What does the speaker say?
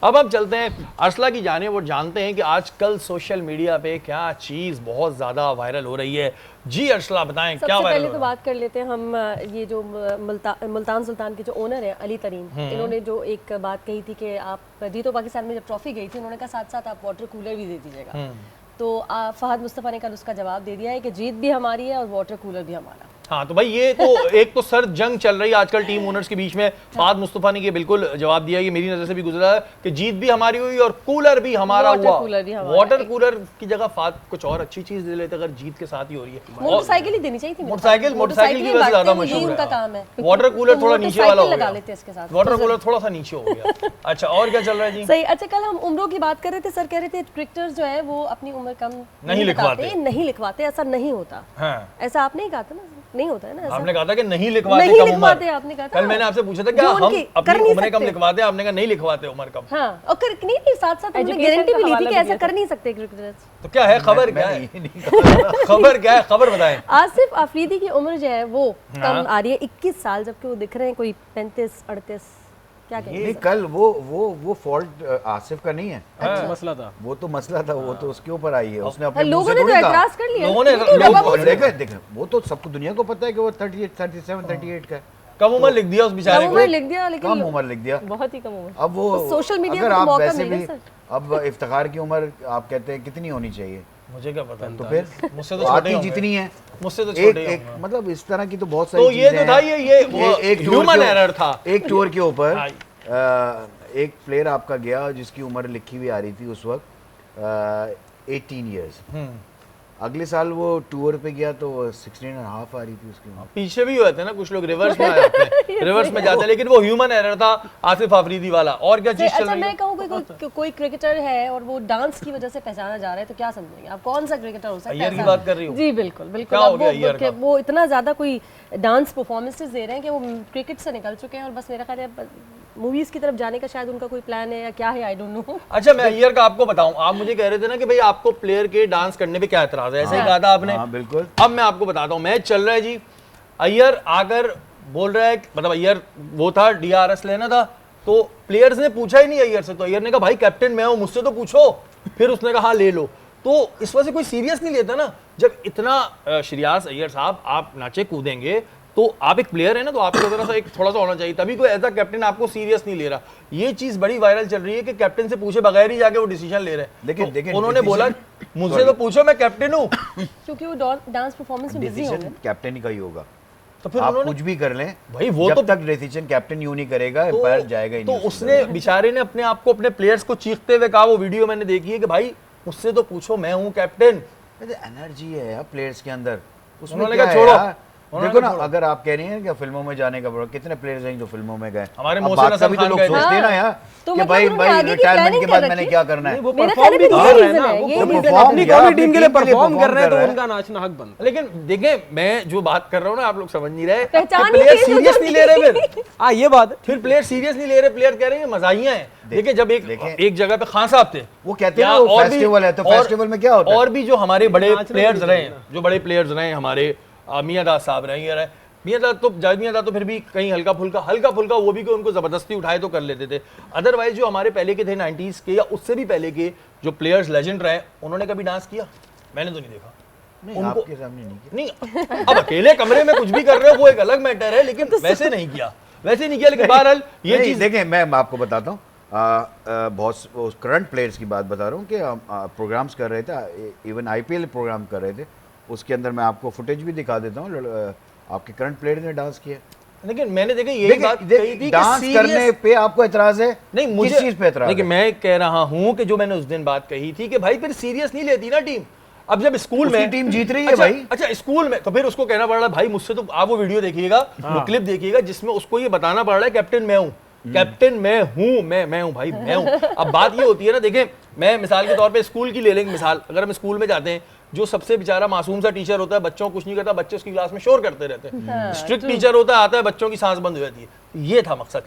अब हम चलते हैं अर्सला की जानिब और जानते हैं कि आजकल सोशल मीडिया पे क्या चीज़ बहुत ज़्यादा वायरल हो रही है। जी अर्सला बताएं क्या वायरल पहले तो बात कर लेते हैं हम, ये जो मुल्तान सुल्तान के जो ओनर हैं अली तरीन, इन्होंने जो एक बात कही थी कि आप जीतो पाकिस्तान में जब ट्रॉफी गई थी, उन्होंने कहा साथ साथ आप वाटर कूलर भी दे दीजिएगा। तो फहद मुस्तफ़ा ने कल उसका जवाब दे दिया है कि जीत भी हमारी है और वाटर कूलर भी हमारा। हाँ तो भाई ये तो एक तो सर्द जंग चल रही है आजकल टीम ओनर्स के बीच में। फहद मुस्तफा ने ये बिल्कुल जवाब दिया, ये मेरी नजर से भी गुजरा है कि जीत भी हमारी हुई और कूलर भी हमारा हुआ। वाटर कूलर की जगह फहद कुछ और अच्छी चीज दे लेते अगर जीत के साथ ही हो रही है। मोटरसाइकिल ही देनी चाहिए थी। मोटरसाइकिल की वजह से ज्यादा मशहूर उनका काम है। वाटर कूलर थोड़ा नीचे वाला हो लगा गया, लेते इसके साथ वाटर कूलर थोड़ा सा नीचे हो गया। अच्छा और क्या चल रहा है जी? सही। अच्छा कल हम उम्रों की बात कर रहे थे, सर कह रहे थे क्रिकेटर्स जो है वो अपनी उम्र कम नहीं लिखवाते, ऐसा नहीं होता। ऐसा आपने ही कहा था ना, नहीं होता है ना। आपने कहा था कि नहीं लिखवाते कम उम्र। आपने कहा था। कल मैंने आपसे पूछा था क्या हम अपनी उम्र कम लिखवाते हैं, आपने कहा नहीं लिखवाते उम्र कम। हाँ, और नहीं साथ साथ उन्होंने गारंटी भी ली थी कि ऐसा कर नहीं सकते क्रिकेटर्स। तो क्या है खबर, क्या है खबर, क्या है खबर बताएं। आसिफ अफरीदी की उम्र जो है वो कम आ रही है, 21 साल, जबकि वो दिख रहे हैं कोई 35-38। क्या नहीं कल वो फॉल्ट आसिफ का नहीं है। अच्छा मसला था वो, तो मसला था वो तो उसके ऊपर आई है। उसने अपने लोगों ने तो एतराज कर लिया। लोगों ने देखा वो तो सबको दुनिया को पता है कि वो 38, 37, 38 का है। कम उम्र लिख दिया उस बेचारे को, लिख दिया, लेकिन कम उम्र लिख दिया, बहुत ही कम उम्र। अब वो सोशल मीडिया अगर पर आप मौका वैसे मिलेगा भी सर। अब इफ्तिखार की उम्र आप कहते हैं कितनी होनी चाहिए, मुझे क्या पता। तो फिर मुझसे तो छोटे जितनी है, मुझसे तो छोटे एक मतलब इस तरह की तो बहुत सारी तो ये तो था ये एक ह्यूमन एरर था। एक टूर के ऊपर एक प्लेयर आपका गया जिसकी उम्र लिखी हुई आ रही थी उस वक्त 18 इयर्स। अगले साल वो टूर पे गया तो 16.5 आ रही थी उसकी उम्र। पीछे भी हुए थे ना कुछ लोग, रिवर्स में आ जाते हैं, रिवर्स में जाते हैं, लेकिन वो ह्यूमन एरर था आसिफ अफरीदी वाला। और क्या चीज चल रही है? मैं कहूँ कोई क्रिकेटर है और वो डांस की वजह से पहचाना जा रहा है, तो क्या समझेंगे आप? कौन सा क्रिकेटर हो सकता है? अय्यर की बात कर रही हूँ। जी बिल्कुल बिल्कुल। वो इतना ज्यादा कोई डांस परफॉर्मेंसेस दे रहे हैं कि वो क्रिकेट से निकल चुके हैं और बस मेरा ख्याल है मूवीज की तरफ जाने का शायद उनका कोई प्लान है या क्या है, आई डोंट नो। अच्छा मैं अय्यर का आपको बताऊं, आप मुझे कह रहे थे ना कि भाई आपको प्लेयर के डांस करने पे क्या एतराज है, ऐसे ही कहा था आपने। हाँ, बिल्कुल। अब मैं आपको बताता हूं, मैच चल रहा है जी, अय्यर आकर बोल रहा है, मतलब अय्यर वो था DRS लेना था, तो प्लेयर्स ने पूछा ही नहीं अय्यर से, तो अय्यर ने कहा भाई कैप्टन मैं हूं, मुझसे तो पूछो। फिर उसने कहा हाँ ले लो। तो इस वजह से कोई सीरियस नहीं लेता ना, जब इतना श्रेयास अय्यर साहब आप नाचे कूदेंगे तो आप एक प्लेयर है ना, तो आपको जरा सा एक थोड़ा सा होना चाहिए, तभी कोई एज अ कैप्टन आपको सीरियस नहीं ले रहा। ये चीज बड़ी वायरल चल रही है कि कैप्टन से पूछे बगैर ही जाके वो डिसीजन ले रहे हैं। लेकिन उन्होंने बोला मुझसे तो पूछो, मैं कैप्टन हूँ, क्योंकि वो डांस परफॉर्मेंस में बिजी होंगे। कैप्टन का ही होगा, तो फिर आप कुछ भी कर लें भाई, वो जब तो तक डिसीजन कैप्टन यूं नहीं करेगा पैर जाएगा ही तो नहीं। उसने बेचारे ने अपने आप को अपने प्लेयर्स को चीखते हुए कहा, वो वीडियो मैंने देखी है कि भाई मुझसे तो पूछो, मैं हूँ कैप्टन। एनर्जी है यार प्लेयर्स के अंदर, उसमें उन्होंने क्या कहा है छोड़ो, यार? देखो ना, अगर आप कह रही हैं कि फिल्मों में जाने का बड़ा, कितने प्लेयर्स हैं जो फिल्मों में गए, हमारे अब मोहसिन बात हसन का भी तो खान लोग गए थे। सोचते हैं ना यार तो कि मतलब भाई उन्होंने आगे की रिटायरमेंट के planning बाद क्या मैंने रखी? क्या करना है। वो मेरा परफॉर्म ख्याल भी है तो ये कर रहे हैं reason ना, है, वो ये perform reason है। अपनी भी कर कौमी रहे टीम के हैं, लिए परफॉर्म कर रहे हैं, कर तो रहे उनका नाचना हक बनता लेकिन देखें मैं जो बात कर रहा हूँ ना, आप लोग समझ नहीं रहे, पहचान ही प्लेयर change हो सीरियस नहीं ले रहे, फिर है। ये बात फिर प्लेयर सीरियस नहीं ले रहे, प्लेयर कह रहे हैं मजाहिया है। देखिए जब एक जगह पे खान साहब थे, वो कहते हैं ना वो फेस्टिवल है, तो फेस्टिवल में क्या होता है? और भी जो हमारे बड़े नाचना प्लेयर्स भी रहे, चाहिए जो बड़े प्लेयर्स रहे हमारे, मियां दास साहब रहे, ये रहे मियां दास तो फिर भी कहीं हल्का फुल्का वो भी कि उनको जबरदस्ती उठाए तो कर लेते थे। अदरवाइज जो हमारे पहले के थे 90s के या उससे भी पहले के जो प्लेयर्स लेजेंड रहे, उन्होंने कभी डांस किया? मैंने तो नहीं देखा। नहीं, आपके सामने नहीं किया। नहीं, अब अकेले कमरे में कुछ भी कर रहे हो वो एक अलग मैटर है, लेकिन वैसे नहीं किया, लेकिन बहरहाल ये चीज देखें, मैं आपको बताता हूँ, बहुत करंट प्लेयर्स की बात बता रहा हूँ कि प्रोग्राम्स कर रहे थे, इवन IPL प्रोग्राम कर रहे थे, उसके अंदर मैं आपको फुटेज भी दिखा देता हूँ, आपके करंट प्लेयर ने डांस किया। लेकिन मैंने देखा यही बात कही थी, डांस करने पे आपको एतराज है? नहीं, मुझे किस चीज पे एतराज है? लेकिन मैं कह रहा हूँ कि जो मैंने उस दिन बात कही थी कि भाई फिर सीरियस नहीं लेती ना टीम। अब जब स्कूल में टीम जीत रही है भाई, अच्छा स्कूल में, तो फिर उसको कहना पड़ रहा है भाई मुझसे तो, आप वो वीडियो देखिएगा, वो क्लिप देखिएगा जिसमें उसको ये बताना पड़ रहा है कैप्टन मैं हूँ, कैप्टन मैं हूँ, मैं हूँ भाई, मैं हूँ। अब बात ये होती है ना, देखें मैं मिसाल के तौर पे स्कूल की ले लेंगे मिसाल, अगर हम स्कूल में जाते हैं, जो सबसे बेचारा मासूम सा टीचर होता है, बच्चों को कुछ नहीं करता, बच्चे उसकी क्लास में शोर करते रहते हैं, स्ट्रिक्ट टीचर होता है, आता है बच्चों की सांस बंद हो जाती है, ये था मकसद।